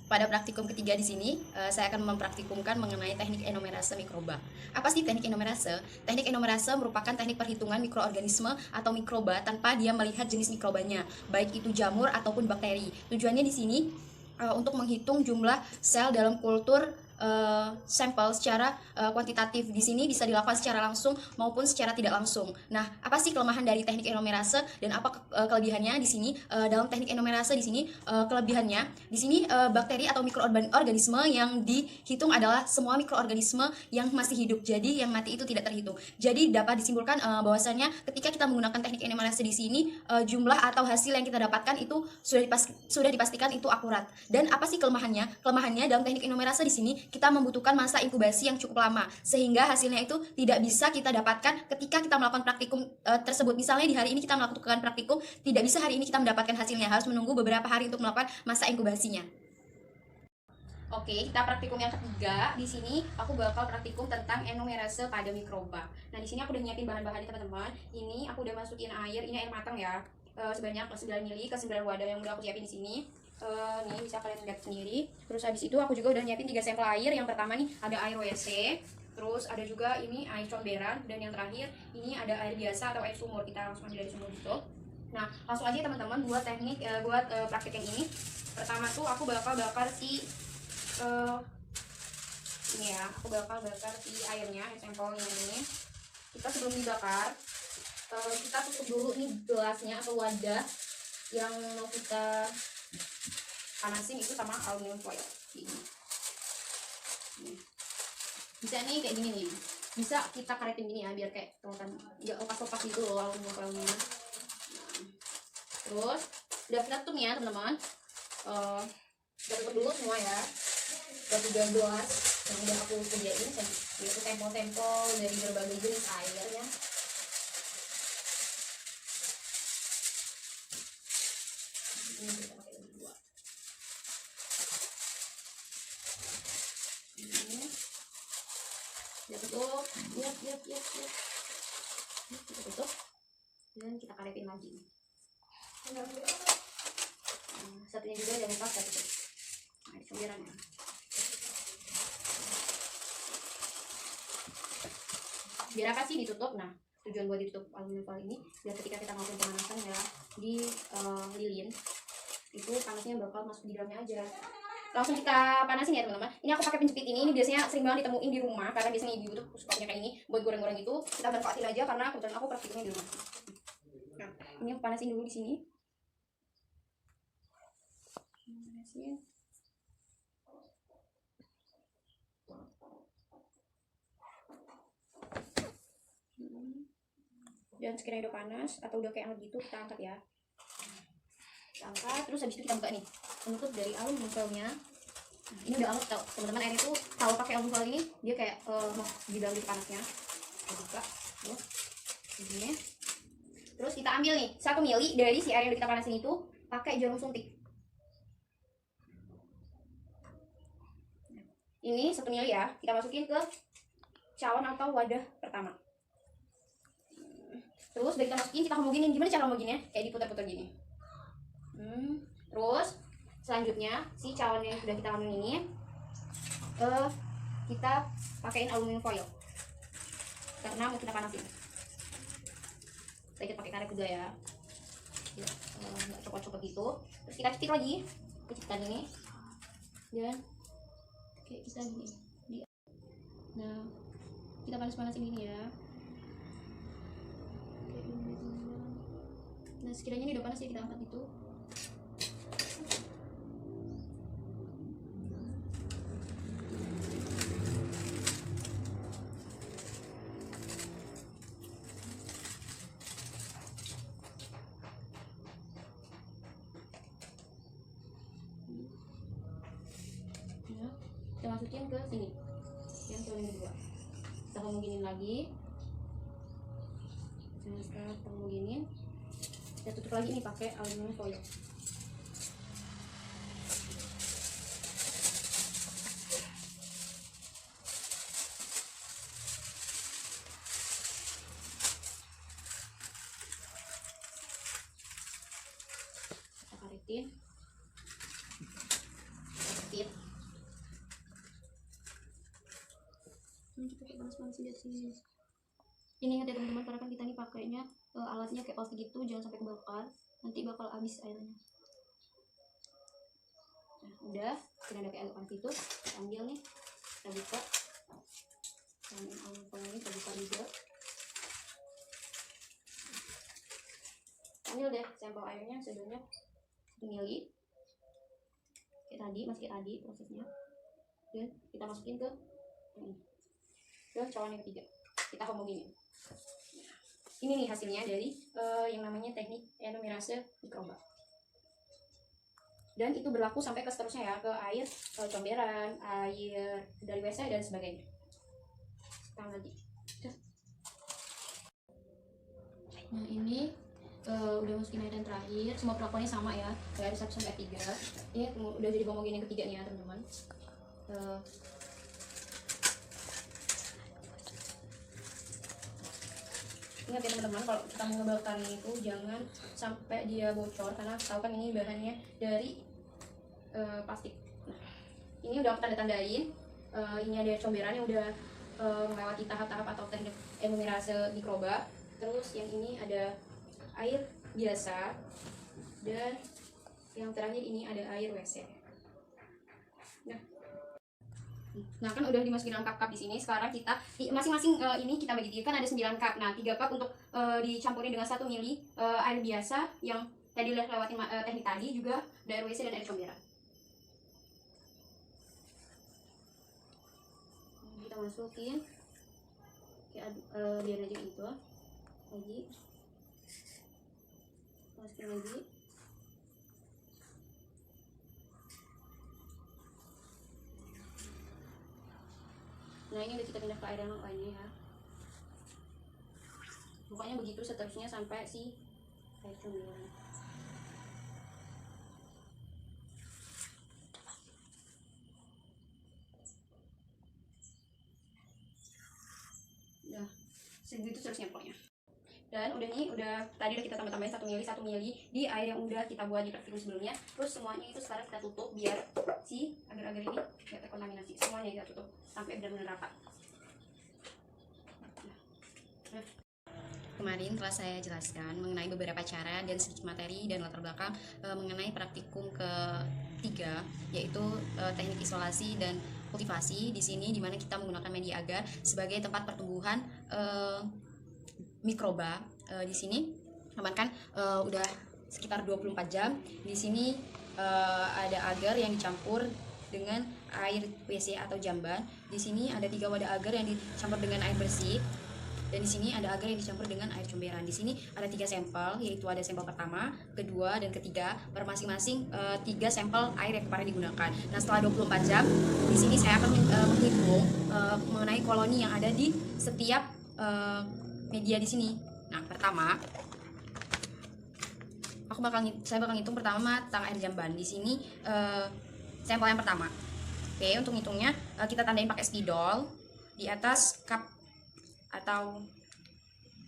Pada praktikum ketiga di sini, saya akan mempraktikumkan mengenai teknik enomerase mikroba. Apa sih teknik enomerase? Teknik enomerase merupakan teknik perhitungan mikroorganisme atau mikroba tanpa dia melihat jenis mikrobanya, baik itu jamur ataupun bakteri. Tujuannya di sini untuk menghitung jumlah sel dalam kultur sampel secara kuantitatif. Di sini bisa dilakukan secara langsung maupun secara tidak langsung. Nah, apa sih kelemahan dari teknik enomerase dan apa kelebihannya di sini? Dalam teknik enomerase di sini kelebihannya di sini bakteri atau mikroorganisme yang dihitung adalah semua mikroorganisme yang masih hidup. Jadi yang mati itu tidak terhitung. Jadi dapat disimpulkan bahwasanya ketika kita menggunakan teknik enomerase di sini jumlah atau hasil yang kita dapatkan itu sudah dipastikan itu akurat. Dan apa sih kelemahannya? Kelemahannya dalam teknik enomerase di sini kita membutuhkan masa inkubasi yang cukup lama sehingga hasilnya itu tidak bisa kita dapatkan ketika kita melakukan praktikum tersebut. Misalnya di hari ini kita melakukan praktikum, tidak bisa hari ini kita mendapatkan hasilnya, harus menunggu beberapa hari untuk melakukan masa inkubasinya. Oke, kita praktikum yang ketiga. Di sini aku bakal praktikum tentang enomerase pada mikroba. Nah, di sini aku udah nyiapin bahan-bahannya teman-teman. Ini aku udah masukin air, ini air matang ya. Sebanyak 9 ml ke 9 wadah yang udah aku siapin di sini. Nih bisa kalian lihat sendiri. Terus habis itu aku juga udah nyiapin 3 sampel air. Yang pertama nih ada air WC, terus ada juga ini air comberan, dan yang terakhir ini ada air biasa atau air sumur. Kita langsung ambil dari sumur gitu. Nah, langsung aja teman-teman buat teknik praktik yang ini. Pertama tuh aku bakal bakar si ini ya, aku bakal bakar si airnya, air sampelnya ini. Kita sebelum dibakar, kita tutup dulu nih gelasnya atau wadah yang mau kita panasin itu sama aluminium foil ini. Bisa nih kayak gini nih, bisa kita karetin gini ya biar kayak kelihatan nggak lepas-lepas gitu loh aluminium foilnya. Nah, terus udah kita tutup nih ya teman-teman. Kita tutup dulu semua ya. Udah 3 gelas yang udah aku sediain, yaitu tempel-tempel dari berbagai jenis airnya. Ini kita pakai lagi 2. Ini kita tutup, kita tutup dan kita karetin lagi. Satunya juga jangan lupa kita tutup. Nah, ini comberannya. Biar apa sih ditutup? Nah, tujuan buat ditutup aluminium foil ini biar ketika kita melakukan pemanasan ya di lilin itu panasnya bakal masuk di dalamnya aja. Langsung kita panasin ya teman-teman. Ini aku pakai penjepit ini biasanya sering banget ditemuin di rumah karena biasanya ibu tuh sukanya kayak ini buat goreng-goreng itu. Kita manfaatin aja karena kebetulan aku praktiknya di rumah. Nah, ini aku panasin dulu di sini. Panasin. Dan sekiranya udah panas atau udah kayak gitu kita angkat ya. Kita angkat, terus habis itu kita buka nih penutup dari aluminium foilnya. Nah, ini udah anget tau teman-teman, air itu kalau pakai aluminium foil ini dia kayak di dalam gitu panasnya. Kita buka tuh ini. Terus kita ambil nih 1 mili dari si air yang udah kita panasin itu pakai jarum suntik. Ini 1 mili ya, kita masukin ke cawan atau wadah pertama. Terus udah kita masukin, kita homoginin. Gimana cara homoginnya? Kayak diputar-putar gini. Terus selanjutnya si cawan yang sudah kita homogin ini kita pakein aluminium foil karena mau kita panasin. Kita pakai karet juga ya, nggak copot-copot gitu. Terus kita cetik lagi kecipitan ini dan kayak kita gini. Nah, kita panas-panasin ini ya. Nah, sekiranya ini udah panas ya kita angkat itu. Nah, kita masukin ke sini yang kedua. Kita homoginin lagi. Nah, sekarang kita homoginin. Kita tutup lagi nih pakai aluminium foil. Kita karetin. fit. Ini kita pakai panas-panas di sini. Ini ingat ya teman-teman, karena kan kita nih pakainya alatnya kayak plastik gitu, jangan sampai kebakar, nanti bakal habis airnya. Nah, udah, kita ada kayak alat itu, kita ambil nih, kita buka. Dan ini kita buka juga. Ambil deh sampel airnya sebanyak 1 ml. Kayak tadi, masih kayak tadi prosesnya. Dan kita masukin ke ini, ke cawan yang ketiga. Kita homogenin. Ini nih hasilnya dari yang namanya teknik enomerase mikroba. Dan itu berlaku sampai ke seterusnya ya, ke air comberan, air dari WC dan sebagainya. Tangan lagi. Nah ini udah masukin air yang terakhir, semua perlakuannya sama ya, dari 1 sampai 3. Ini udah jadi homogen yang ketiga nih ya teman-teman. Ingat ya teman-teman, kalau kita mau ngebakar itu jangan sampai dia bocor, karena tahu kan ini bahannya dari plastik. Nah, ini udah aku tanda-tandain. Ini ada comberan yang udah melewati tahap-tahap atau teknik enomerase mikroba. Terus yang ini ada air biasa, dan yang terakhir ini ada air WC. Nah kan udah dimasukin dalam cup-cup di sini. Sekarang kita masing-masing ini kita bagi 3, kan ada 9 cup. Nah 3 cup untuk dicampurin dengan 1 ml air biasa yang tadi udah lewatin teknik tadi, juga ada air WC dan air comberan. Kita masukin kayak biar aja gitu lagi, masukin lagi. Nah ini udah kita pindah ke air yang lainnya ya. Pokoknya begitu seterusnya sampai si air comberan. Nah segitu seterusnya pokoknya. Dan udah nih, tadi udah kita tambah-tambahin 1 ml di air yang udah kita buat di praktikum sebelumnya. Terus semuanya itu sekarang kita tutup biar si agar-agar ini gak terkontaminasi. Semuanya kita tutup sampai benar-benar rapat. Kemarin telah saya jelaskan mengenai beberapa cara dan sedikit materi dan latar belakang mengenai praktikum ketiga, yaitu teknik isolasi dan kultivasi. Di sini dimana kita menggunakan media agar sebagai tempat pertumbuhan mikroba. Di sini aman kan, udah sekitar 24 jam. Di sini ada agar yang dicampur dengan air WC atau jamban. Di sini ada 3 wadah agar yang dicampur dengan air bersih. Dan di sini ada agar yang dicampur dengan air comberan. Di sini ada 3 sampel, yaitu ada sampel pertama, kedua, dan ketiga, per masing-masing 3 sampel air yang kemarin digunakan. Nah, setelah 24 jam, di sini saya akan menghitung mengenai koloni yang ada di setiap media di sini. Nah, pertama, saya bakal ngitung pertama tentang air jamban. Di sini sampel yang pertama. Oke, untuk ngitungnya kita tandain pakai spidol di atas cup atau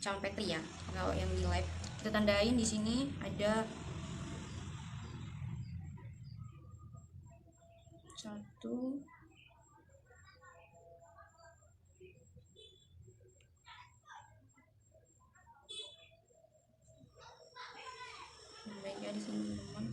cawan petri ya. Kalau yang di lab kita tandain di sini ada 1, baiknya di sini teman.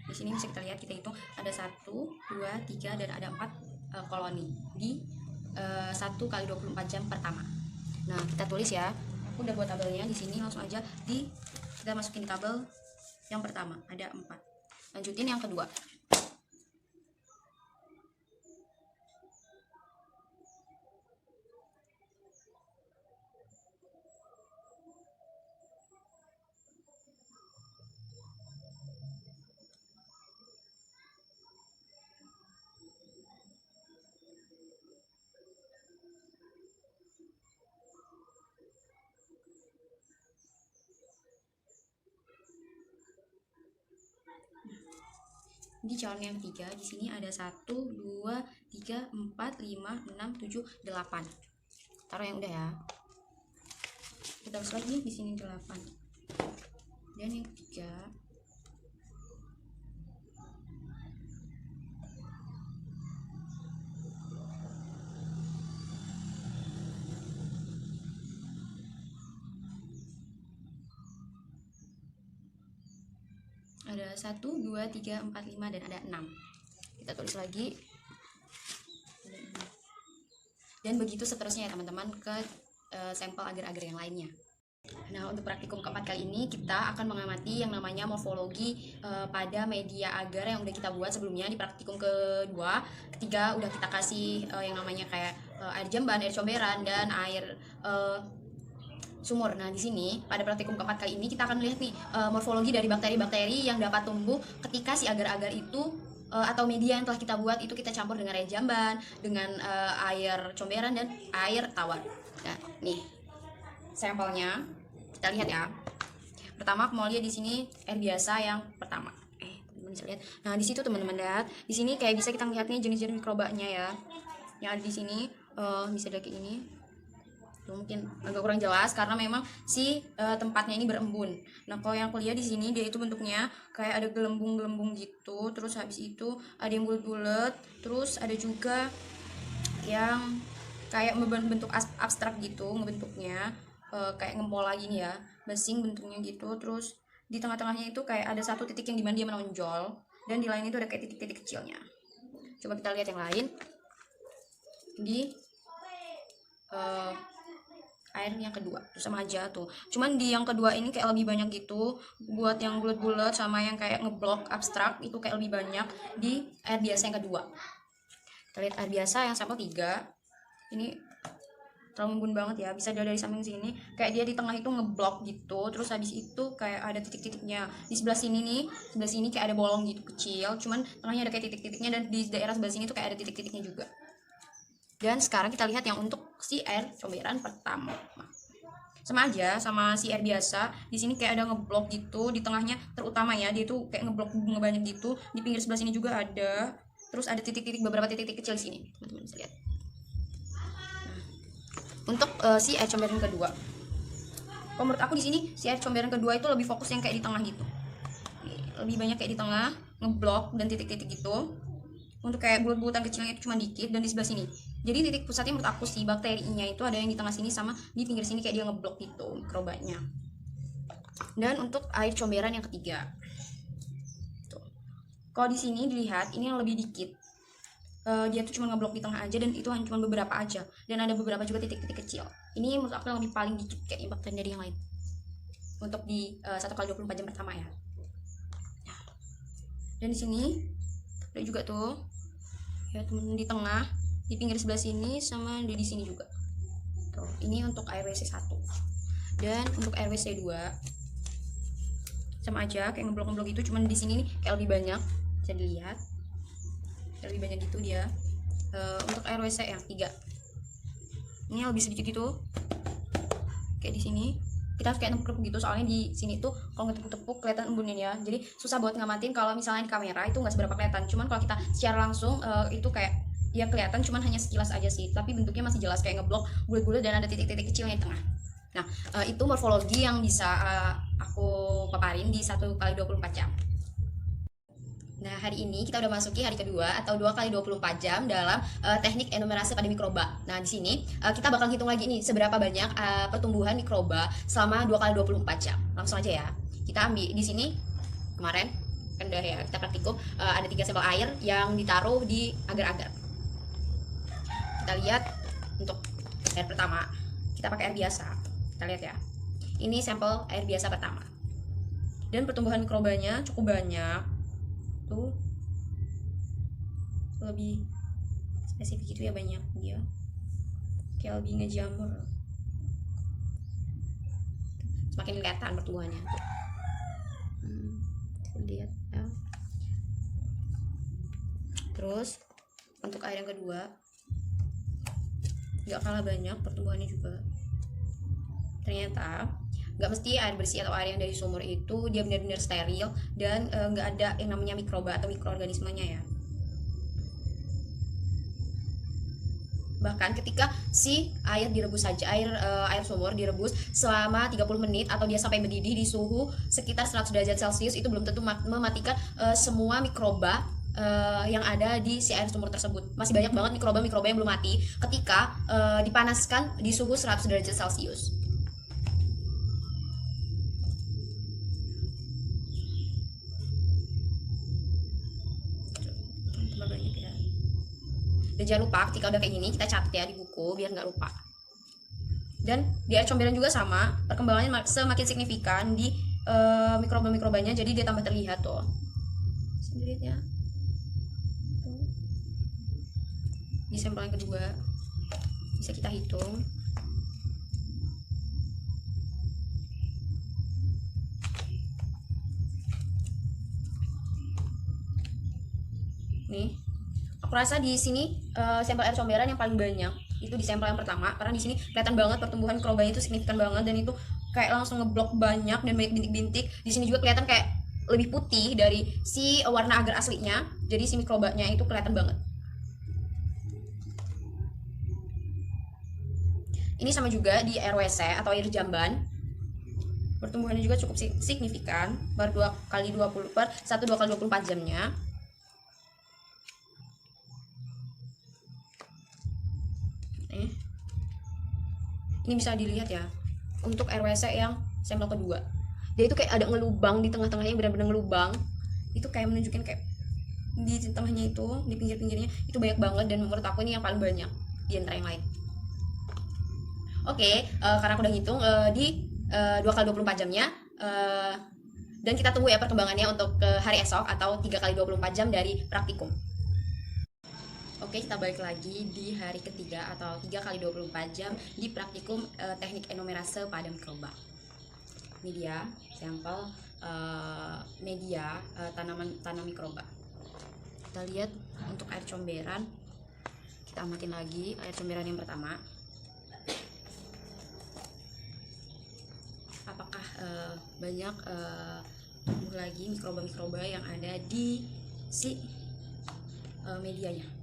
Di sini bisa kita lihat, kita hitung ada 1, 2, 3 dan ada 4 koloni di 1 kali 24 jam pertama. Nah, kita tulis ya. Aku udah buat tabelnya di sini, langsung aja kita masukin di tabel yang pertama, ada 4. Lanjutin yang kedua. Di cawan yang ketiga, di sini ada 1, 2, 3, 4, 5, 6, 7, 8. taruh yang udah ya. Kita tulis lagi di sini 8. Dan yang ketiga ada 1, 2, 3, 4, 5 dan ada 6. Kita tulis lagi. Dan begitu seterusnya ya teman-teman ke sampel agar-agar yang lainnya. Nah, untuk praktikum keempat kali ini kita akan mengamati yang namanya morfologi pada media agar yang udah kita buat sebelumnya di praktikum kedua. Ketiga udah kita kasih yang namanya kayak air jamban, air comberan, dan air sumur. Nah, di sini pada praktikum keempat kali ini kita akan melihat nih morfologi dari bakteri-bakteri yang dapat tumbuh ketika si agar-agar itu atau media yang telah kita buat itu kita campur dengan air jamban, dengan air comberan dan air tawar. Nah, nih sampelnya kita lihat ya. Pertama, aku mau lihat di sini air biasa yang pertama. Teman-teman bisa lihat. Nah, di situ teman-teman lihat, di sini kayak bisa kita lihat nih jenis-jenis mikrobanya ya. Yang ada di sini bisa dilihat kayak ini. Mungkin agak kurang jelas karena memang si tempatnya ini berembun. Nah, kalau yang aku lihat di sini dia itu bentuknya kayak ada gelembung-gelembung gitu. Terus habis itu ada yang bulat-bulat. Terus ada juga yang kayak bentuk abstrak gitu ngebentuknya, kayak ngempol lagi nih ya, basing bentuknya gitu. Terus di tengah-tengahnya itu kayak ada satu titik yang dimana dia menonjol, dan di lain itu ada kayak titik-titik kecilnya. Coba kita lihat yang lain di air yang kedua, terus sama aja tuh. Cuman di yang kedua ini kayak lebih banyak gitu. Buat yang bulat-bulat sama yang kayak ngeblok abstrak itu kayak lebih banyak di air biasa yang kedua. Kita lihat air biasa yang sampel 3. Ini terlalu embun banget ya, bisa dilihat dari samping sini kayak dia di tengah itu ngeblok gitu. Terus habis itu kayak ada titik-titiknya. Di sebelah sini nih, sebelah sini kayak ada bolong gitu kecil, cuman tengahnya ada kayak titik-titiknya, dan di daerah sebelah sini tuh kayak ada titik-titiknya juga. Dan sekarang kita lihat yang untuk si air comberan pertama. Sama aja sama si air biasa. Di sini kayak ada ngeblok gitu di tengahnya, terutama ya, dia tuh kayak ngeblok banyak gitu. Di pinggir sebelah sini juga ada. Terus ada titik-titik, beberapa titik-titik kecil di sini. Teman-teman bisa lihat. Nah, untuk si air comberan kedua, kalau menurut aku di sini si air comberan kedua itu lebih fokus yang kayak di tengah gitu. Lebih banyak kayak di tengah, ngeblok dan titik-titik gitu. Untuk kayak bulat-bulatan kecilnya itu cuma dikit, dan di sebelah sini. Jadi titik pusatnya menurut aku sih bakterinya itu ada yang di tengah sini sama di pinggir sini kayak dia ngeblok gitu mikrobanya. Dan untuk air comberan yang ketiga, tuh. Kalau di sini dilihat ini yang lebih dikit. Dia tuh cuma ngeblok di tengah aja, dan itu hanya cuma beberapa aja, dan ada beberapa juga titik-titik kecil. Ini menurut aku yang lebih paling dikit kayak bakteri dari yang lain. Untuk di 1x24 jam pertama ya. Dan di sini ada juga tuh ya temen, di tengah, di pinggir sebelah sini, sama di sini juga tuh. Ini untuk air WC 1. Dan untuk air WC 2 sama aja kayak ngeblok-ngeblok gitu, cuman di sini nih kayak lebih banyak, bisa dilihat kayak lebih banyak gitu dia. Untuk air WC yang 3 ini lebih sedikit gitu, kayak di sini kita harus kayak nempuk gitu, soalnya di sini tuh kalau ngetepuk-tepuk kelihatan embunnya ya, jadi susah buat ngamatin. Kalau misalnya di kamera itu nggak seberapa kelihatan, cuman kalau kita secara langsung itu kayak ya kelihatan, cuman hanya sekilas aja sih, tapi bentuknya masih jelas kayak ngeblok bulat-bulat dan ada titik-titik kecilnya di tengah. Nah, itu morfologi yang bisa aku paparin di 1x24 jam. Nah, hari ini kita udah masuki hari kedua atau 2x24 jam dalam teknik enumerase pada mikroba. Nah, di sini kita bakal hitung lagi nih seberapa banyak pertumbuhan mikroba selama 2x24 jam. Langsung aja ya. Kita ambil di sini kemarin kan udah ya kita praktikum, ada 3 sampel air yang ditaruh di agar-agar. Kita lihat untuk air pertama, kita pakai air biasa. Kita lihat ya. Ini sampel air biasa pertama. Dan pertumbuhan mikrobanya cukup banyak. Tuh lebih spesifik itu ya, banyak dia kayak lebih ngejamur, semakin kelihatan pertumbuhannya. Lihat ya. Terus untuk air yang kedua nggak kalah banyak pertumbuhannya juga. Ternyata nggak mesti air bersih atau air yang dari sumur itu dia benar-benar steril dan nggak ada yang namanya mikroba atau mikroorganismenya ya. Bahkan ketika si air direbus saja, air sumur direbus selama 30 menit atau dia sampai mendidih di suhu sekitar 100 derajat Celcius, itu belum tentu mematikan semua mikroba yang ada di si air sumur tersebut. Masih banyak banget mikroba-mikroba yang belum mati ketika dipanaskan di suhu 100 derajat Celcius. Dan jangan lupa ketika udah kayak gini kita catat ya di buku biar nggak lupa. Dan di air comberan juga sama, perkembangannya semakin signifikan di mikroba-mikrobanya, jadi dia tambah terlihat tuh. Sendiri ya. Di sampel yang kedua bisa kita hitung. Nih, aku rasa di sini sampel air comberan yang paling banyak itu di sampel yang pertama, karena di sini kelihatan banget pertumbuhan mikrobanya itu signifikan banget, dan itu kayak langsung ngeblok banyak dan banyak bintik-bintik. Di sini juga kelihatan kayak lebih putih dari si warna agar aslinya, jadi si mikrobanya itu kelihatan banget. Ini sama juga di air WC atau air jamban, pertumbuhannya juga cukup signifikan, baru 2 kali 20 per 1 2 kali 24 jamnya. Ini bisa dilihat ya untuk air WC yang sampel kedua, dia itu kayak ada ngelubang di tengah-tengahnya, benar-benar ngelubang. Itu kayak menunjukkan kayak di tengahnya itu, di pinggir-pinggirnya itu banyak banget, dan menurut aku ini yang paling banyak di antara yang lain. Oke, karena aku udah ngitung di 2 kali 24 jamnya, dan kita tunggu ya perkembangannya untuk hari esok atau 3 kali 24 jam dari praktikum. Oke, kita balik lagi di hari ketiga atau 3 kali 24 jam di praktikum teknik enomerase pada mikroba. Ini dia sampel media tanam mikroba. Kita lihat untuk air comberan, kita amatin lagi air comberan yang pertama. Apakah banyak tumbuh lagi mikroba-mikroba yang ada di si medianya.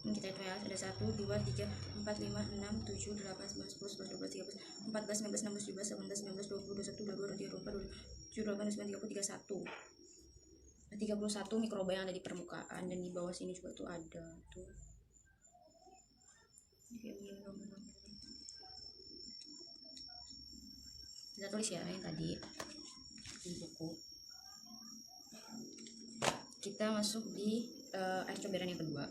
Ini kita hitung ya, ada 1, 2, 3, 4, 5, 6, 7, 8, 9, 10, 11, 12, 13, 14, 15, 16, 17, 18, 19, 20, 21, 22, 23, 24, 27, 28, 29, 30, 31. Ada 31 mikroba yang ada di permukaan, dan di bawah sini juga tuh ada tuh. Kita tulis ya yang tadi di buku. Kita masuk di air comberan yang kedua.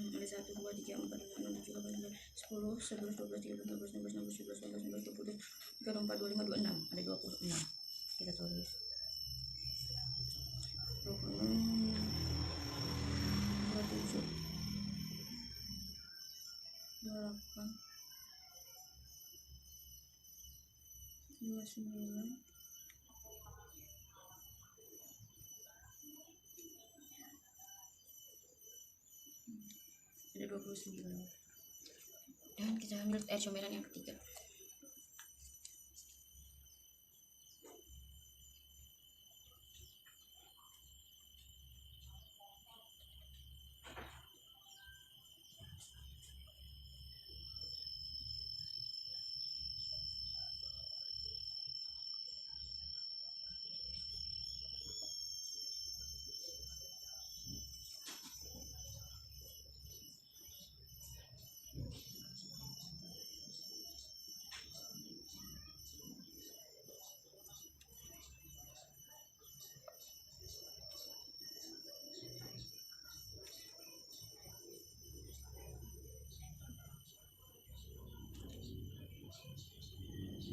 Ada 1, 2, 3, 4, 5, 6, 7, 8, 9, 10, 11, 12, 13, 14, 15, 16, 17, 18, 19, 20, 23, 24, 25, 26. Ada 26. Kita tulis 26, 27, 28, 29, ada 29. Dan kita ambil air comberan yang ketiga.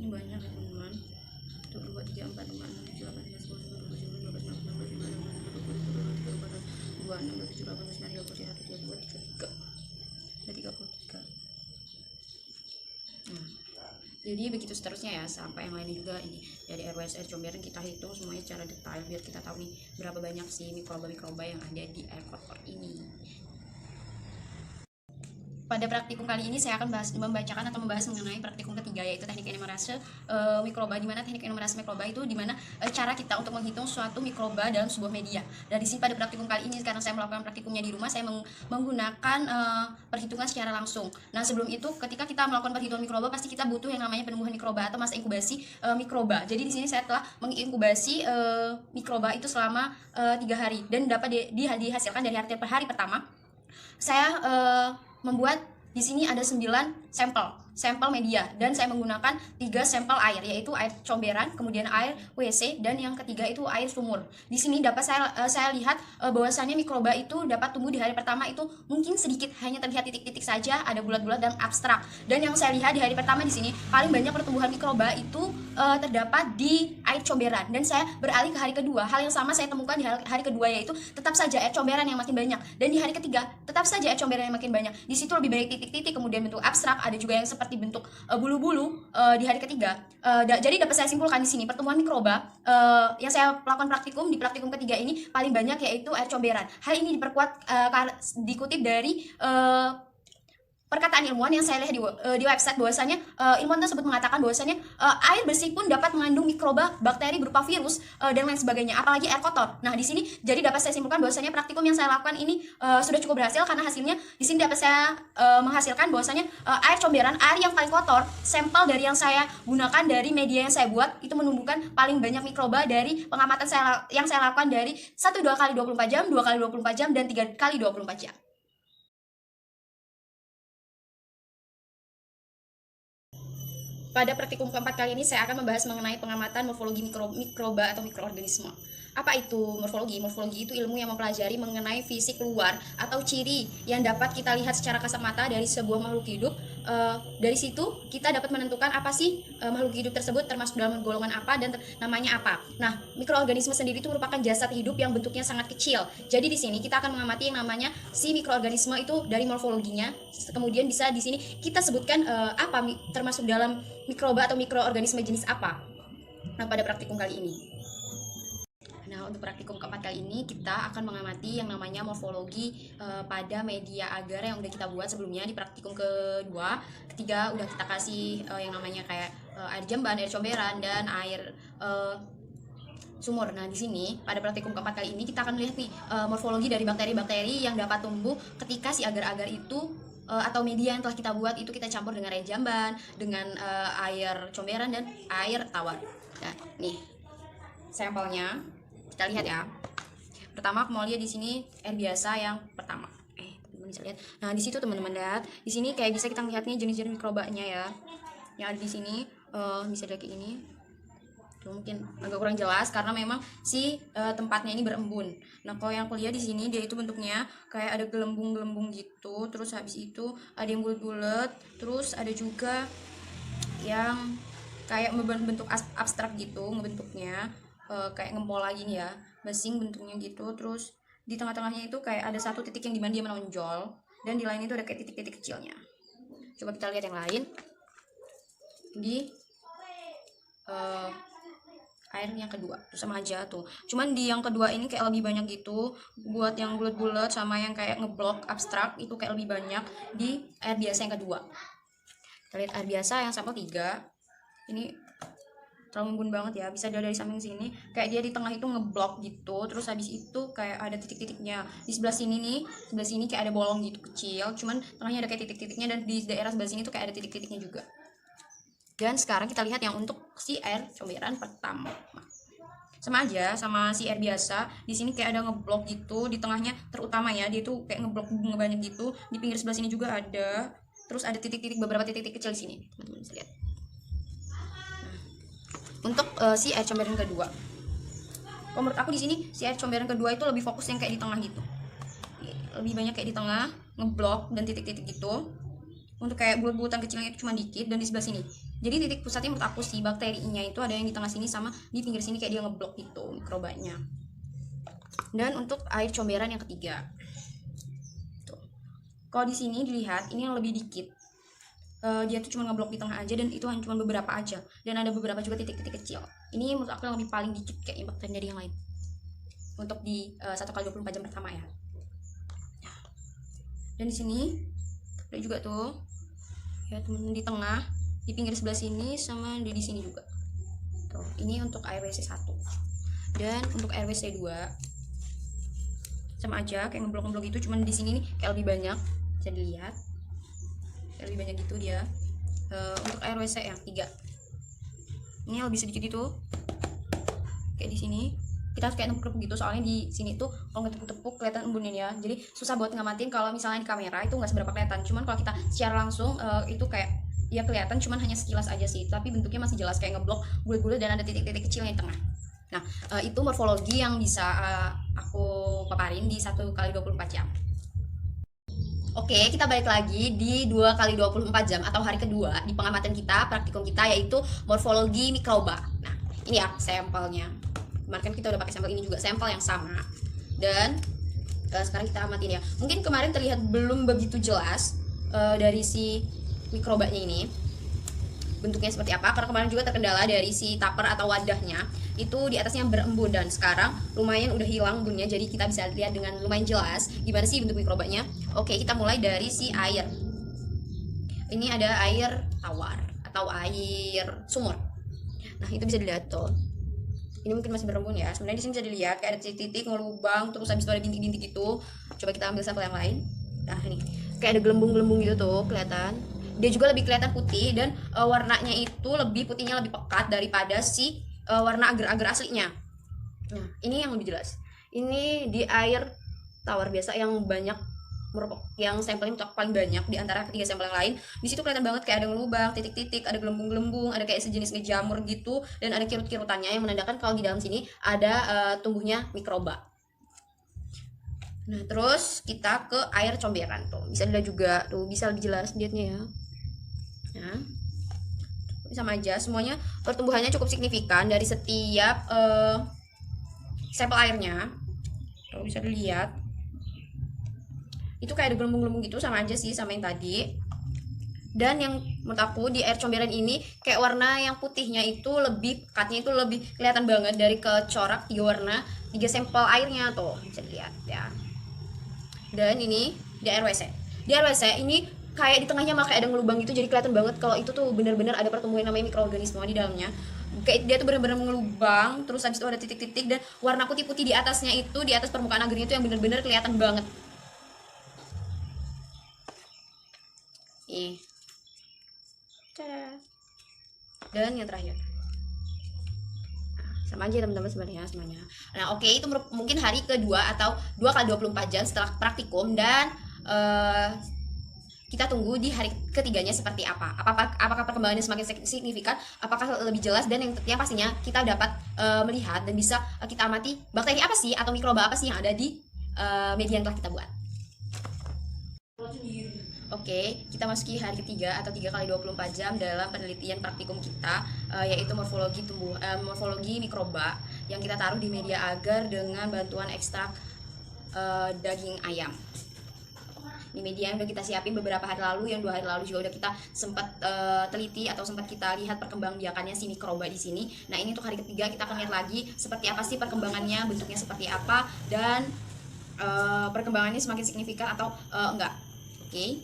ini banyak ya teman-teman. 1 2 3 4 5 6 7 8 9 10 11 12 13 14 15 16 17 18 19 20 21 22 23 24 25 26 27 28 29 30 31 32 33 ada 33. Nah, jadi begitu seterusnya ya, sampai yang lainnya juga. Ini dari RWSR Comberan kita hitung semuanya secara detail biar kita tahu nih berapa banyak sih mikroba-mikroba yang ada di air kotor ini. Pada praktikum kali ini saya akan membacakan atau membahas mengenai praktikum ketiga, yaitu teknik enumerase mikroba. Di mana teknik enumerase mikroba itu dimana cara kita untuk menghitung suatu mikroba dalam sebuah media. Dan di sini pada praktikum kali ini, karena saya melakukan praktikumnya di rumah, saya menggunakan perhitungan secara langsung. Nah, sebelum itu ketika kita melakukan perhitungan mikroba, pasti kita butuh yang namanya penumbuhan mikroba atau masa inkubasi mikroba. Jadi di sini saya telah menginkubasi mikroba itu selama 3 hari dan dapat dihasilkan dari hari pertama. Saya membuat di sini ada 9 sampel media, dan saya menggunakan 3 sampel air, yaitu air comberan, kemudian air WC, dan yang ketiga itu air sumur. Di sini dapat saya lihat bahwasannya mikroba itu dapat tumbuh di hari pertama itu mungkin sedikit, hanya terlihat titik-titik saja, ada bulat-bulat dan abstrak. Dan yang saya lihat di hari pertama di sini paling banyak pertumbuhan mikroba itu terdapat di air comberan, dan saya beralih ke hari kedua. Hal yang sama saya temukan di hari kedua, yaitu tetap saja air comberan yang makin banyak, dan di hari ketiga tetap saja air comberan yang makin banyak. Di situ lebih banyak titik-titik, kemudian bentuk abstrak, ada juga yang seperti bentuk bulu-bulu di hari ketiga. Jadi dapat saya simpulkan di sini pertumbuhan mikroba yang saya lakukan praktikum di praktikum ketiga ini paling banyak yaitu air comberan. Hal ini diperkuat dikutip dari perkataan ilmuwan yang saya lihat di website, bahwasanya ilmuwan tersebut mengatakan bahwasanya air bersih pun dapat mengandung mikroba, bakteri berupa virus dan lain sebagainya, apalagi air kotor. Nah, di sini jadi dapat saya simpulkan bahwasanya praktikum yang saya lakukan ini sudah cukup berhasil, karena hasilnya di sini dapat saya menghasilkan bahwasanya air comberan, air yang paling kotor, sampel dari yang saya gunakan dari media yang saya buat itu menumbuhkan paling banyak mikroba dari pengamatan yang saya lakukan dari 1-2 kali 24 jam, 2 kali 24 jam, dan 3 kali 24 jam. Pada praktikum keempat kali ini saya akan membahas mengenai pengamatan morfologi mikroba atau mikroorganisme. Apa itu morfologi? Morfologi itu ilmu yang mempelajari mengenai fisik luar atau ciri yang dapat kita lihat secara kasat mata dari sebuah makhluk hidup. Dari situ kita dapat menentukan apa sih makhluk hidup tersebut termasuk dalam golongan apa dan namanya apa. Nah, mikroorganisme sendiri itu merupakan jasad hidup yang bentuknya sangat kecil. Jadi di sini kita akan mengamati yang namanya si mikroorganisme itu dari morfologinya. Kemudian bisa di sini kita sebutkan apa termasuk dalam mikroba atau mikroorganisme jenis apa. Nah, pada praktikum kali ini. Nah, untuk praktikum keempat kali ini kita akan mengamati yang namanya morfologi pada media agar yang udah kita buat sebelumnya di praktikum kedua. Ketiga udah kita kasih yang namanya kayak air jamban, air comberan, dan air sumur. Nah, di sini pada praktikum keempat kali ini kita akan melihat nih morfologi dari bakteri-bakteri yang dapat tumbuh ketika si agar-agar itu atau media yang telah kita buat itu kita campur dengan air jamban, dengan air comberan, dan air tawar. Nah, nih sampelnya. Kita lihat ya. Pertama, aku mau lihat di sini air biasa yang pertama. Teman-teman bisa lihat. Nah, di situ teman-teman lihat. Di sini kayak bisa kita lihat nih jenis-jenis mikrobanya ya. Yang ada di sini bisa lihat kayak ini. Tuh, mungkin agak kurang jelas karena memang si tempatnya ini berembun. Nah, kalau yang aku lihat di sini dia itu bentuknya kayak ada gelembung-gelembung gitu. Terus habis itu ada yang bulat-bulat. Terus ada juga yang kayak bentuk abstrak gitu ngebentuknya. Kayak ngempol lagi nih ya, basing bentuknya gitu. Terus di tengah-tengahnya itu kayak ada satu titik yang dimana dia menonjol, dan di lain itu ada kayak titik-titik kecilnya. Coba kita lihat yang lain di air yang kedua, terus sama aja tuh. Cuman di yang kedua ini kayak lebih banyak gitu. Buat yang bulat-bulat sama yang kayak ngeblok abstrak itu kayak lebih banyak di air biasa yang kedua. Kita lihat air biasa yang sampel 3 ini terlalu embun banget ya, bisa dilihat dari samping sini kayak dia di tengah itu ngeblok gitu. Terus habis itu kayak ada titik-titiknya di sebelah sini nih, sebelah sini kayak ada bolong gitu kecil, cuman tengahnya ada kayak titik-titiknya, dan di daerah sebelah sini tuh kayak ada titik-titiknya juga. Dan sekarang kita lihat yang untuk si air comberan pertama, sama aja sama si air biasa. Di sini kayak ada ngeblok gitu di tengahnya, terutama ya dia tuh kayak ngeblok bunga banyak gitu. Di pinggir sebelah sini juga ada, terus ada titik-titik, beberapa titik-titik kecil di sini, teman-teman bisa lihat. Untuk si air comberan kedua, kalau menurut aku di sini si air comberan kedua itu lebih fokus yang kayak di tengah gitu, lebih banyak kayak di tengah ngeblok dan titik-titik gitu. Untuk kayak bulat-bulatan kecilnya itu cuma dikit, dan di sebelah sini Jadi titik pusatnya menurut aku sih bakterinya itu ada yang di tengah sini sama di pinggir sini, kayak dia ngeblok gitu mikrobanya. Dan untuk air comberan yang ketiga, tuh. Kalau di sini dilihat ini yang lebih dikit, dia tuh cuma ngeblok di tengah aja, dan itu hanya cuma beberapa aja, dan ada beberapa juga titik-titik kecil. Ini menurut aku yang lebih paling dikit kayak bakteri dari yang lain untuk di 1 kali 24 jam pertama ya. Dan di sini ada juga tuh ya teman, di tengah, di pinggir sebelah sini, sama di sini juga tuh. Ini untuk air WC 1. Dan untuk air WC 2 sama aja kayak ngeblok-ngeblok itu, cuman di sini nih kayak lebih banyak, bisa dilihat kayak lebih banyak gitu dia. Untuk air WC yang 3 ini lebih sedikit itu, kayak di sini kita harus kayak tepuk-tepuk gitu, soalnya di sini tuh kalau ngetepuk-tepuk kelihatan embunnya ya, jadi susah buat ngamatin. Kalau misalnya di kamera itu nggak seberapa kelihatan, cuman kalau kita secara langsung itu kayak ya kelihatan, cuman hanya sekilas aja sih, tapi bentuknya masih jelas kayak ngeblok bulat-bulat dan ada titik-titik kecilnya di tengah. Nah, itu morfologi yang bisa aku paparin di 1 kali 24 jam. Oke, kita balik lagi di 2 kali 24 jam atau hari kedua di pengamatan kita, praktikum kita, yaitu morfologi mikroba. Nah, ini ya sampelnya. Kemarin kan kita udah pakai sampel, ini juga sampel yang sama. Dan sekarang kita amatin ya. Mungkin kemarin terlihat belum begitu jelas dari si mikrobanya ini bentuknya seperti apa, karena kemarin juga terkendala dari si tupper atau wadahnya itu di atasnya berembun, dan sekarang lumayan udah hilang embunnya, jadi kita bisa lihat dengan lumayan jelas gimana sih bentuk mikrobanya. Oke, kita mulai dari si air. Ini ada air tawar atau air sumur. Nah, itu bisa dilihat tuh. Ini mungkin masih berembun ya. Sebenarnya di sini bisa dilihat kayak ada titik-titik ngelubang, terus habis itu ada bintik-bintik gitu. Coba kita ambil sampel yang lain. Nah, ini kayak ada gelembung-gelembung gitu tuh, kelihatan. Dia juga lebih kelihatan putih, dan warnanya itu putihnya lebih pekat daripada si warna agar-agar aslinya. Nah, ini yang lebih jelas. Ini di air tawar biasa yang banyak, yang sampelnya paling banyak di antara ketiga sampel yang lain. Di situ kelihatan banget kayak ada lubang, titik-titik, ada gelembung-gelembung, ada kayak sejenis ngejamur gitu, dan ada kirut-kirutannya yang menandakan kalau di dalam sini ada tumbuhnya mikroba. Nah, terus kita ke air comberan tuh. Bisa dilihat juga tuh, bisa lebih jelas lihatnya ya. Nah, sama aja semuanya pertumbuhannya cukup signifikan dari setiap sampel airnya. Tuh bisa dilihat. Itu kayak ada gelembung-gelembung gitu, sama aja sih sama yang tadi. Dan yang menurut aku di air comberan ini kayak warna yang putihnya itu lebih pekatnya, itu lebih kelihatan banget dari kecorak 3 sampel airnya tuh, bisa dilihat ya. Dan ini di air WC. Di air WC ini kayak di tengahnya malah kayak ada ngelubang gitu, jadi kelihatan banget kalau itu tuh benar-benar ada pertumbuhan namanya mikroorganisme di dalamnya. Kayak dia tuh benar-benar ngelubang, terus habis itu ada titik-titik, dan warna putih-putih di atasnya itu, di atas permukaan agarnya itu yang benar-benar kelihatan banget. Nih. Dan yang terakhir, sama aja teman-teman sebenarnya semuanya. Nah, oke, itu mungkin hari kedua atau 2 kali 24 jam setelah praktikum, dan kita tunggu di hari ketiganya seperti apa. Apakah perkembangannya semakin signifikan, apakah lebih jelas, dan yang pastinya kita dapat melihat dan bisa kita amati bakteri apa sih atau mikroba apa sih yang ada di media yang telah kita buat. Oke, kita masuki hari ketiga atau 3 kali 24 jam dalam penelitian praktikum kita, yaitu morfologi mikroba yang kita taruh di media agar dengan bantuan ekstrak daging ayam. Ini media yang udah kita siapin beberapa hari lalu, yang 2 hari lalu juga udah kita sempat teliti atau sempat kita lihat perkembangbiakannya si mikroba di sini. Nah, ini untuk hari ketiga kita akan lihat lagi seperti apa sih perkembangannya, bentuknya seperti apa, dan perkembangannya semakin signifikan atau enggak. Oke.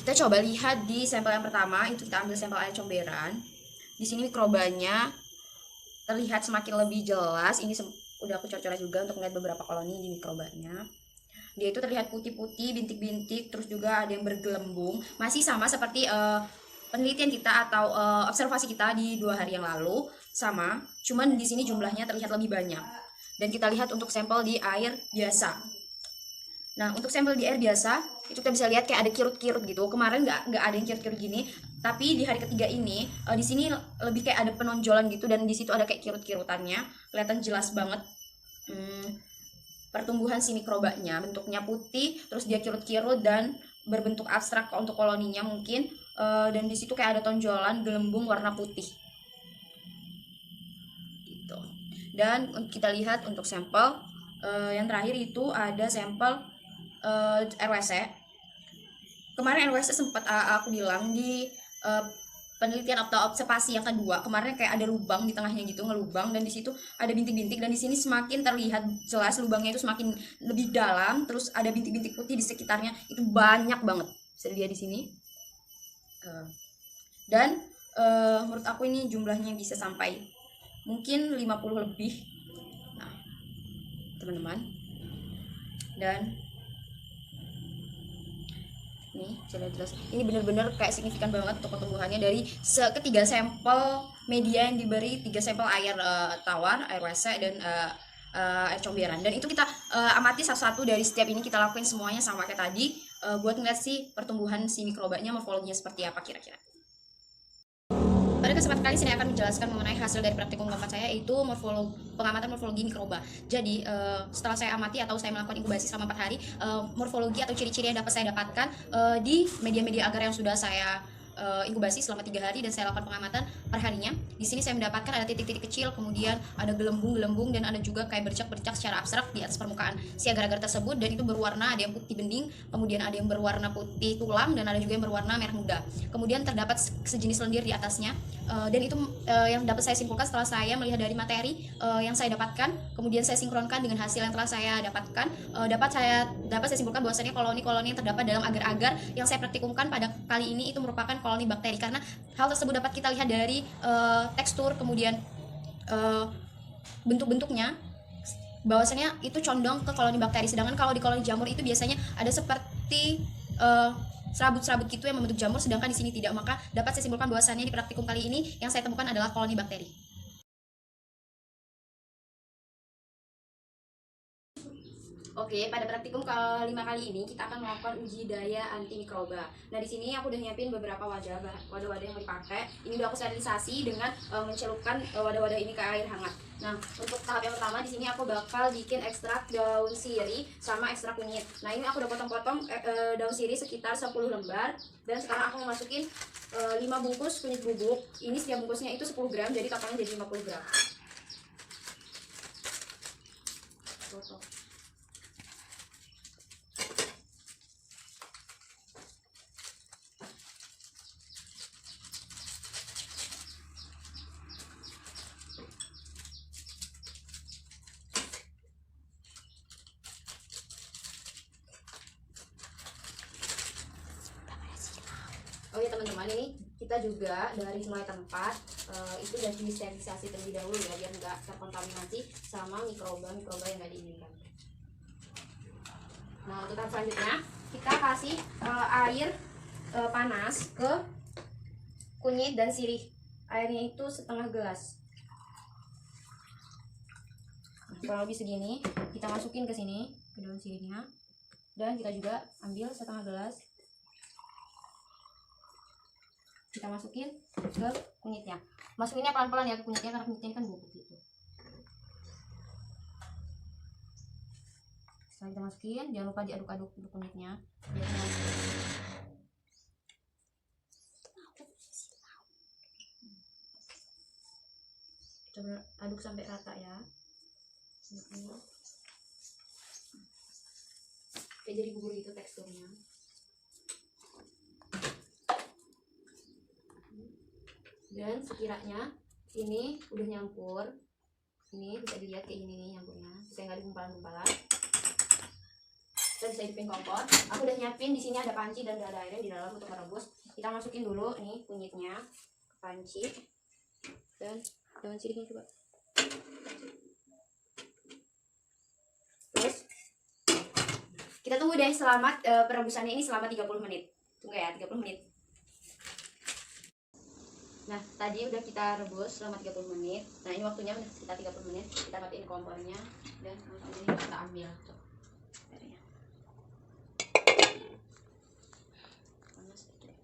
Kita coba lihat di sampel yang pertama, itu kita ambil sampel air comberan. Di sini mikrobanya terlihat semakin lebih jelas. Ini udah aku cor-coret juga untuk melihat beberapa koloni di mikrobanya. Dia itu terlihat putih-putih, bintik-bintik, terus juga ada yang bergelembung. Masih sama seperti penelitian kita atau observasi kita di 2 hari yang lalu, sama. Cuman di sini jumlahnya terlihat lebih banyak. Dan kita lihat untuk sampel di air biasa. Nah, untuk sampel di air biasa itu kita bisa lihat kayak ada kirut-kirut gitu. Kemarin nggak ada yang kirut-kirut gini, tapi di hari ketiga ini di sini lebih kayak ada penonjolan gitu, dan di situ ada kayak kirut-kirutannya, kelihatan jelas banget pertumbuhan si mikrobanya. Bentuknya putih, terus dia kirut-kirut dan berbentuk abstrak untuk koloninya mungkin. dan di situ kayak ada tonjolan gelembung warna putih gitu. Dan kita lihat untuk sampel yang terakhir itu ada sampel RWC. Kemarin RWC sempat aku bilang di penelitian atau observasi yang kedua kemarin kayak ada lubang di tengahnya gitu, ngelubang, dan di situ ada bintik-bintik, dan di sini semakin terlihat jelas lubangnya itu semakin lebih dalam, terus ada bintik-bintik putih di sekitarnya, itu banyak banget bisa dilihat di sini. Dan menurut aku ini jumlahnya bisa sampai mungkin 50 lebih, nah teman-teman. Dan nih jelas ini benar-benar kayak signifikan banget untuk pertumbuhannya dari ketiga sampel media yang diberi, 3 sampel air tawar, air WC, dan air comberan. Dan itu kita amati satu-satu dari setiap ini, kita lakuin semuanya sama kayak tadi buat ngeliat sih pertumbuhan si mikrobanya, morfologinya seperti apa kira-kira. Pada kesempatan kali ini saya akan menjelaskan mengenai hasil dari praktikum keempat saya, yaitu pengamatan morfologi mikroba. Jadi setelah saya amati atau saya melakukan inkubasi selama 4 hari, morfologi atau ciri-ciri yang dapat saya dapatkan di media-media agar yang sudah saya inkubasi selama 3 hari dan saya lakukan pengamatan per harinya. Di sini saya mendapatkan ada titik-titik kecil, kemudian ada gelembung-gelembung, dan ada juga kayak bercak-bercak secara abstrak di atas permukaan si agar-agar tersebut, dan itu berwarna, ada yang putih bening, kemudian ada yang berwarna putih tulang, dan ada juga yang berwarna merah muda. Kemudian terdapat sejenis lendir di atasnya, dan itu yang dapat saya simpulkan setelah saya melihat dari materi yang saya dapatkan, kemudian saya sinkronkan dengan hasil yang telah saya dapatkan. Dapat saya simpulkan bahwasanya koloni-koloni yang terdapat dalam agar-agar yang saya praktikumkan pada kali ini itu merupakan koloni bakteri, karena hal tersebut dapat kita lihat dari tekstur, kemudian bentuk-bentuknya, bahwasanya itu condong ke koloni bakteri. Sedangkan kalau di koloni jamur itu biasanya ada seperti serabut-serabut gitu yang membentuk jamur, sedangkan di sini tidak. Maka dapat saya simpulkan bahwasannya di praktikum kali ini yang saya temukan adalah koloni bakteri. Oke, pada praktikum kelima kali ini kita akan melakukan uji daya antimikroba. Nah, di sini aku udah nyiapin beberapa wadah-wadah yang mau dipakai. Ini udah aku sterilisasi dengan mencelupkan wadah-wadah ini ke air hangat. Nah, untuk tahap yang pertama di sini aku bakal bikin ekstrak daun sirih sama ekstrak kunyit. Nah, ini aku udah potong-potong daun sirih sekitar 10 lembar, dan sekarang aku mau masukin 5 bungkus kunyit bubuk. Ini setiap bungkusnya itu 10 gram, jadi totalnya jadi 50 gram. Oh ya teman-teman, ini kita juga dari mulai tempat itu udah disterilisasi terlebih dahulu ya, biar nggak terkontaminasi sama mikroba-mikroba yang nggak diinginkan. Nah, untuk tahap selanjutnya kita kasih air panas ke kunyit dan sirih. Airnya itu setengah gelas. Nah, kurang lebih segini. Kita masukin ke sini, ke daun sirihnya, dan kita juga ambil setengah gelas. Kita masukin ke kunyitnya. Masukinnya pelan-pelan ya ke kunyitnya, karena kunyitnya kan bubuk gitu. Setelah kita masukin, jangan lupa diaduk-aduk kunyitnya biar coba aduk sampai rata ya. Kayak jadi bubur gitu teksturnya. Dan sekiranya ini udah nyampur, ini bisa dilihat kayak gini nih nyampurnya, supaya nggak ada gumpalan-gumpalan. Kita bisa hidupin kompor. Aku udah nyiapin di sini ada panci dan ada airnya di dalam untuk merebus. Kita masukin dulu nih kunyitnya ke panci, dan daun sirihnya juga. Terus kita tunggu deh selama perebusannya ini selama 30 menit. Tunggu ya, 30 menit. Nah, tadi udah kita rebus selama 30 menit. Nah, ini waktunya udah sekitar 30 menit. Kita matiin kompornya dan langsung ini kita ambil. Tuh, airnya. Panas sedikit.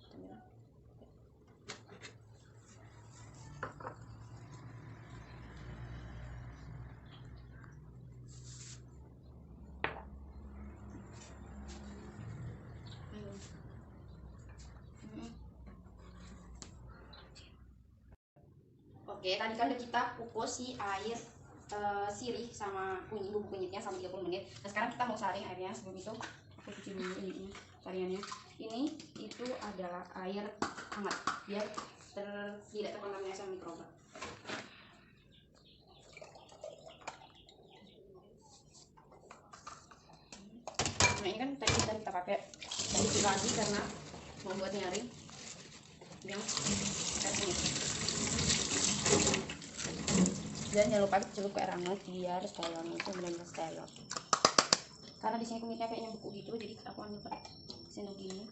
Oke, tadi kan udah kita kukus si air sirih sama kunyit, bubuk kunyitnya selama 30 menit. Nah sekarang kita mau saring airnya. Sebelum itu aku cuci dulu ini saringannya. Ini itu adalah air hangat biar tidak terkontaminasi sama mikroba. Nah ini kan tadi kita pakai sedikit lagi karena mau buat nyaring yang air kunyit. Dan jangan lupa celup ke air hangat biar stylenya itu benar-benar style. Karena di sini kunyitnya kayaknya beku gitu, jadi aku ambil pakai sendok gini.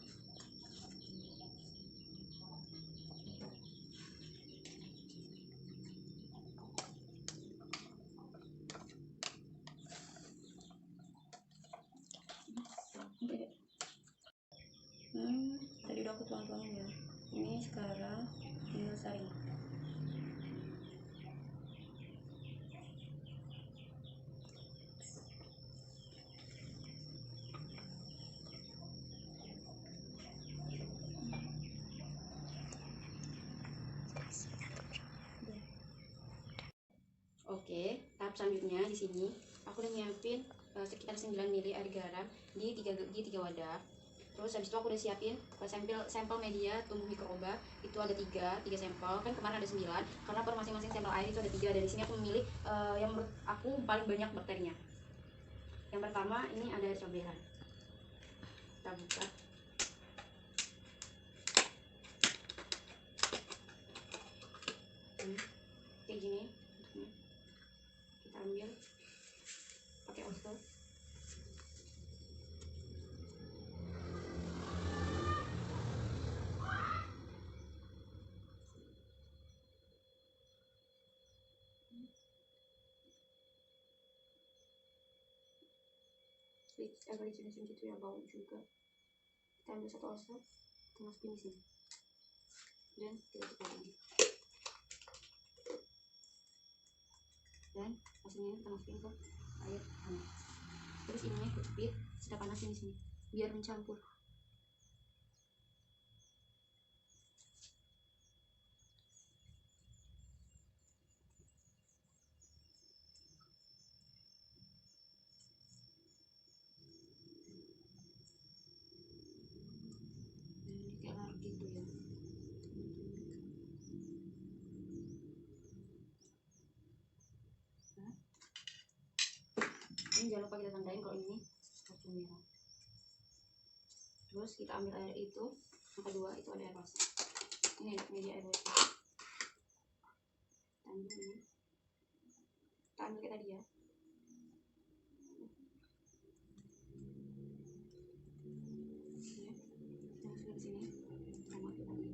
Tadi udah aku tuang-tuangin ya. Ini sekarang tinggal saring. Oke, tahap selanjutnya di sini aku udah nyiapin sekitar 9 ml air garam di 3 wadah. Terus habis itu aku udah siapin sampel media tumbuh mikroba, itu ada 3 sampel. Kan kemarin ada 9, karena per masing-masing sampel air itu ada 3. Dari sini aku memilih yang menurut aku paling banyak bakterinya. Yang pertama ini ada air cobean. Kita buka. Kayak gini. Kita ambil pakai oster. Agak licin-licin gitu ya, bau juga. Kita ambil 1 oster, kita masukin di sini dan kita tutup lagi. Dan hasilnya kita masukin ke air hangat. Terus ininya kejepit, kita panasin di sini biar mencampur. Kayak larut gitu ya. Ini jangan lupa kita tandain kalau ini racun merah. Terus kita ambil air itu, yang kedua itu ada air rosa. Ini media air rosa. Kita ambil ini. Kita ambil kayak tadi ya. Kita masukin ke sini. Sama kayak tadi.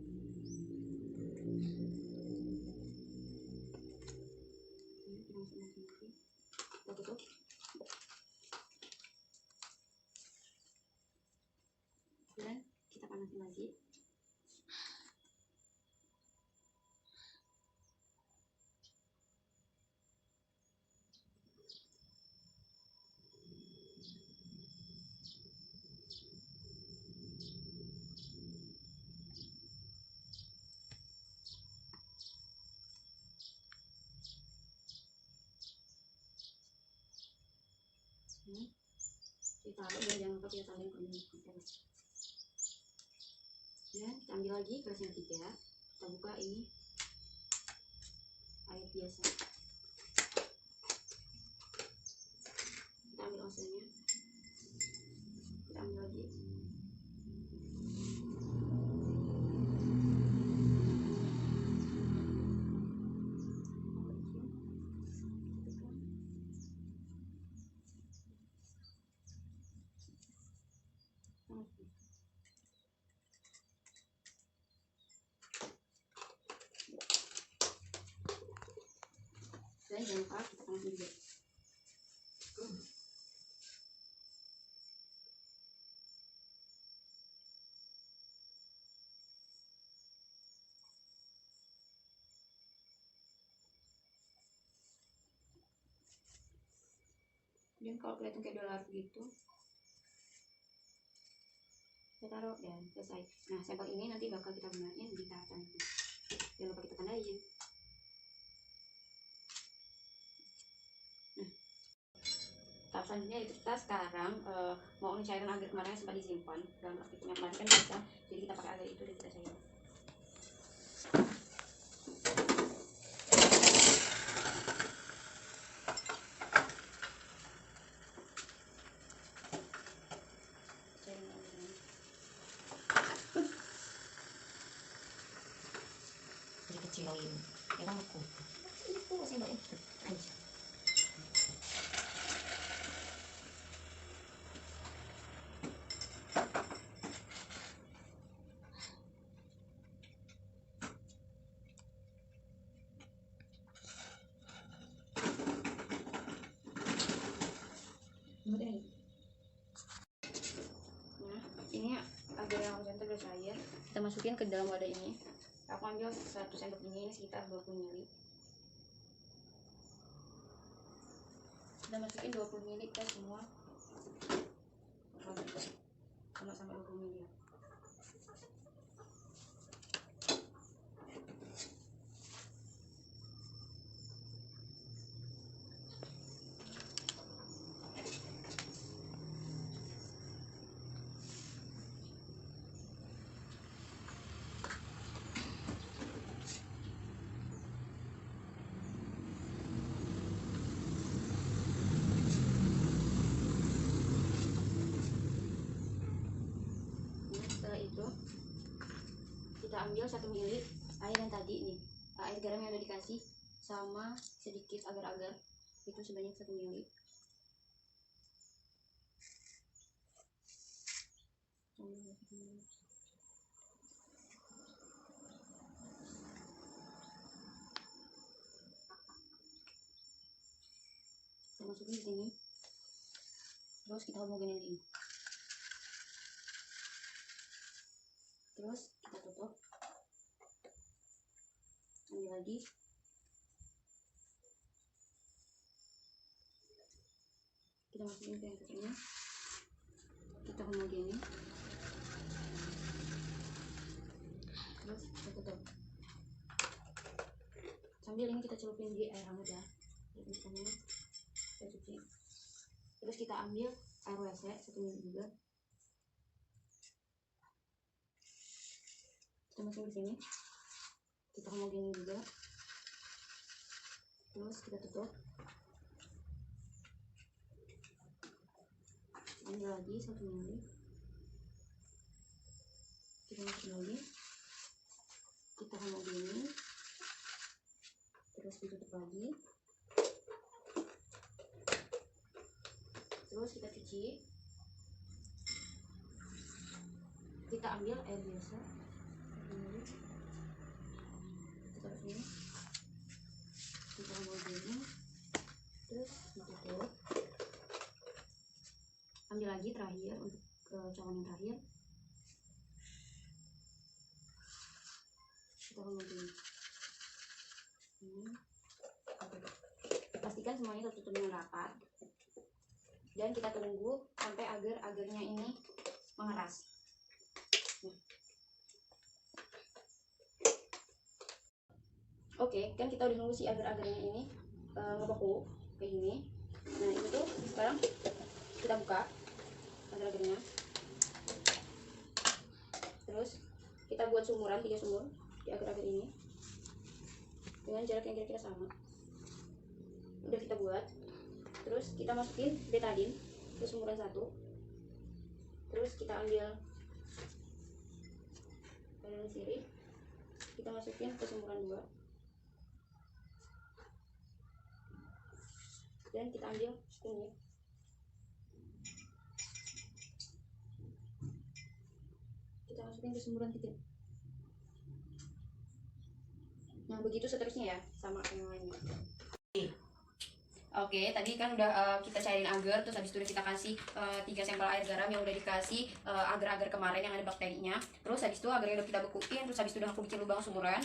Ini kita masukin lagi. Kita tutup. Dan kita panasin lagi. Ini kita taruh dan jangan lupa kita tambahin kunyit. Dan kita ambil lagi gelas yang ketiga. Kita buka, ini air biasa. Kita ambil osenya. Kita ambil lagi. Dan jangan lupa kita panasin juga. Dan kalau kelihatan kayak udah larut gitu, kita taruh dan selesai. Nah, sampel ini nanti bakal kita gunain di tahap selanjutnya. Jangan lupa kita tandain. selanjutnya itu kita sekarang mau cairan agar kemarin yang sempat disimpan dalam praktikumnya kemarin kan bisa, jadi kita pakai agar itu dan kita cairkan. Jadi kecilin, ya kan aku. Itu sendok itu aja. Nah, ini agar yang cantik udah cair, kita masukin ke dalam wadah ini. Aku ambil 1 sendok ini sekitar 20 ml. Kita masukin 20 ml ke semua sama-sama 20 ml. Setelah itu kita ambil 1 ml air yang tadi nih, air garam yang udah dikasih sama sedikit agar-agar, itu sebanyak 1 ml. Kita masukin di sini, terus kita homogenin ini. Terus kita tutup, ambil lagi, kita masukin ke yang kecilnya, kita homogenin, terus kita tutup. Sambil ini kita celupin di air hangat ya, misalnya kita cuci. Terus kita ambil air WC 1 ml juga, kita masukin di sini, kita homogenin juga, terus kita tutup, ambil lagi 1 ml, kita masukin lagi, kita homogenin, terus ditutup lagi, terus kita cuci. Kita ambil air biasa, kita taruh sini, kita homogenin, terus ditutup. Ambil lagi terakhir untuk cawan yang terakhir, kita homogenin. Pastikan semuanya tertutup dengan rapat dan kita tunggu sampai agar-agarnya ini mengeras. Oke, kan kita udah nunggu si agar-agarnya ini ngebeku kayak gini. Nah itu tuh sekarang kita buka agar-agarnya, terus kita buat sumuran 3 sumur di agar-agar ini dengan jarak yang kira-kira sama. Udah kita buat, terus kita masukin betadine ke sumuran 1, terus kita ambil vanilin sirih, kita masukin ke sumuran 2, dan kita ambil kunyit, kita masukin ke sumuran 3. Nah begitu seterusnya ya, sama yang lainnya. Oke, tadi kan udah kita cairin agar, terus habis itu udah kita kasih 3 sampel air garam yang udah dikasih agar-agar kemarin yang ada bakterinya. Terus habis itu agar yang udah kita bekuin, terus habis itu udah aku bikin lubang sumuran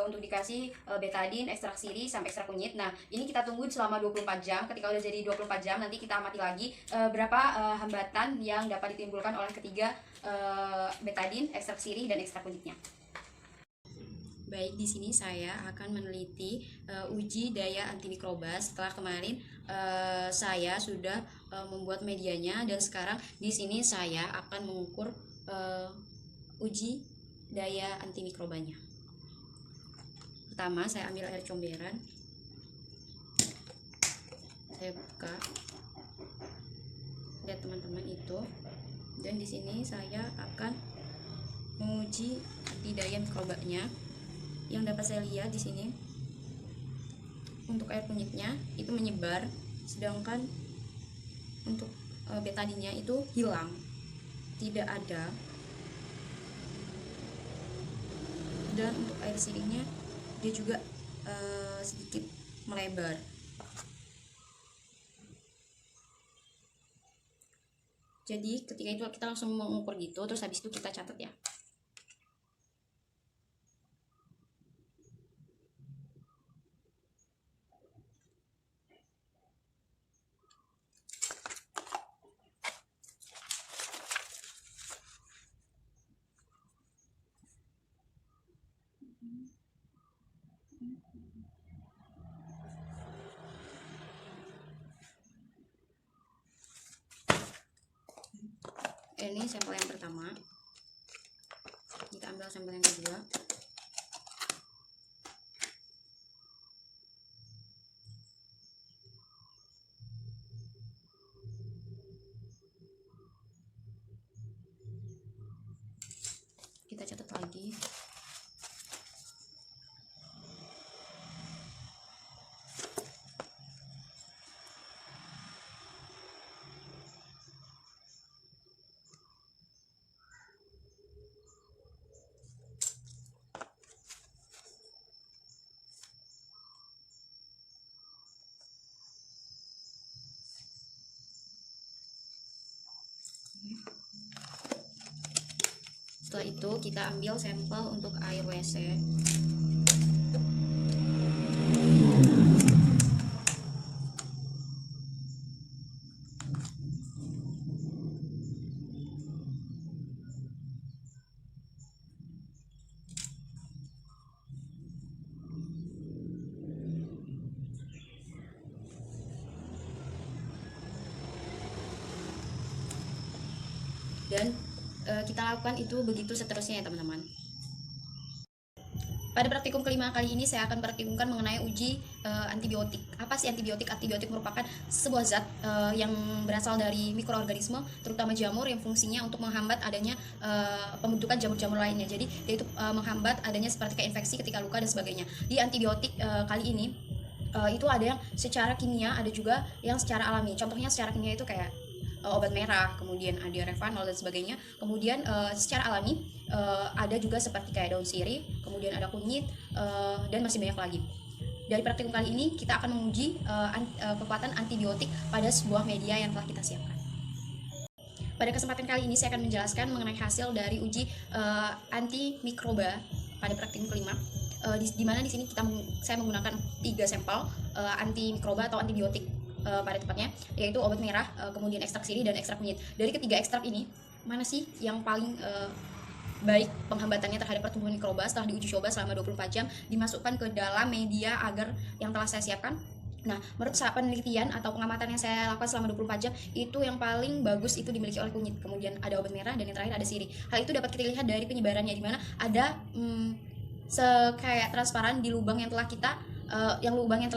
untuk dikasih betadine, ekstrak sirih, sampai ekstrak kunyit. Nah, ini kita tunggu selama 24 jam. Ketika udah jadi 24 jam, nanti kita amati lagi berapa hambatan yang dapat ditimbulkan oleh ketiga betadine, ekstrak sirih, dan ekstrak kunyitnya. Baik, di sini saya akan meneliti uji daya antimikroba setelah kemarin saya sudah membuat medianya, dan sekarang di sini saya akan mengukur uji daya antimikrobanya. Pertama, saya ambil air comberan, saya buka, lihat teman-teman itu, dan di sini saya akan menguji anti daya mikrobanya. Yang dapat saya lihat di sini untuk air kunyitnya itu menyebar, sedangkan untuk betadinnya itu hilang, tidak ada. Dan untuk air sirihnya dia juga sedikit melebar. Jadi ketika itu kita langsung mengukur gitu, terus habis itu kita catat ya. Ini sampel yang pertama, kita ambil sampel yang kedua. Kita catat lagi. Setelah itu kita ambil sampel untuk air WC. Dan kita lakukan itu begitu seterusnya ya teman-teman. Pada praktikum kelima kali ini saya akan praktikumkan mengenai uji antibiotik. Apa sih antibiotik? Antibiotik merupakan sebuah zat yang berasal dari mikroorganisme, terutama jamur, yang fungsinya untuk menghambat adanya pembentukan jamur-jamur lainnya. Jadi yaitu menghambat adanya seperti kayak infeksi ketika luka dan sebagainya. Di antibiotik kali ini itu ada yang secara kimia, ada juga yang secara alami. Contohnya secara kimia itu kayak obat merah, kemudian ada Revanol dan sebagainya. Kemudian secara alami ada juga seperti kayak daun sirih, kemudian ada kunyit, dan masih banyak lagi. Dari praktikum kali ini kita akan menguji kekuatan antibiotik pada sebuah media yang telah kita siapkan. Pada kesempatan kali ini saya akan menjelaskan mengenai hasil dari uji antimikroba pada praktikum kelima. Di mana di sini saya menggunakan 3 sampel antimikroba atau antibiotik pada tepatnya, yaitu obat merah, kemudian ekstrak sirih dan ekstrak kunyit. Dari ketiga ekstrak ini, mana sih yang paling baik penghambatannya terhadap pertumbuhan mikroba? Setelah diuji coba selama 24 jam, dimasukkan ke dalam media agar yang telah saya siapkan. Nah, menurut penelitian atau pengamatan yang saya lakukan selama 24 jam, itu yang paling bagus itu dimiliki oleh kunyit, kemudian ada obat merah, dan yang terakhir ada sirih. Hal itu dapat kita lihat dari penyebarannya, di mana ada kayak transparan di lubang yang telah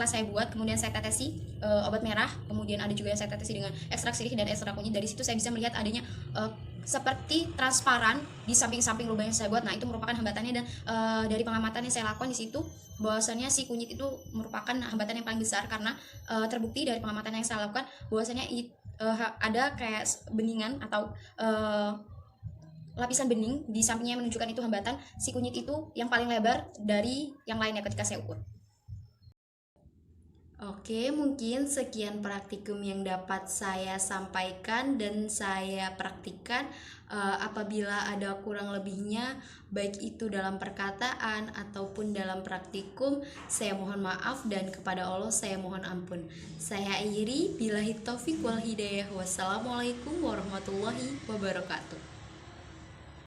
saya buat, kemudian saya tetesi obat merah, kemudian ada juga yang saya tetesi dengan ekstrak sirih dan ekstrak kunyit. Dari situ saya bisa melihat adanya seperti transparan di samping-samping lubang yang saya buat. Nah, itu merupakan hambatannya, dan dari pengamatan yang saya lakukan di situ, bahwasannya si kunyit itu merupakan hambatan yang paling besar, karena terbukti dari pengamatan yang saya lakukan bahwasannya ada kayak beningan atau lapisan bening di sampingnya yang menunjukkan itu hambatan. Si kunyit itu yang paling lebar dari yang lainnya ketika saya ukur. Oke, mungkin sekian praktikum yang dapat saya sampaikan dan saya praktikkan. Apabila ada kurang lebihnya, baik itu dalam perkataan ataupun dalam praktikum, saya mohon maaf, dan kepada Allah saya mohon ampun. Saya akhiri, billahi taufik wal hidayah. Wassalamualaikum warahmatullahi wabarakatuh.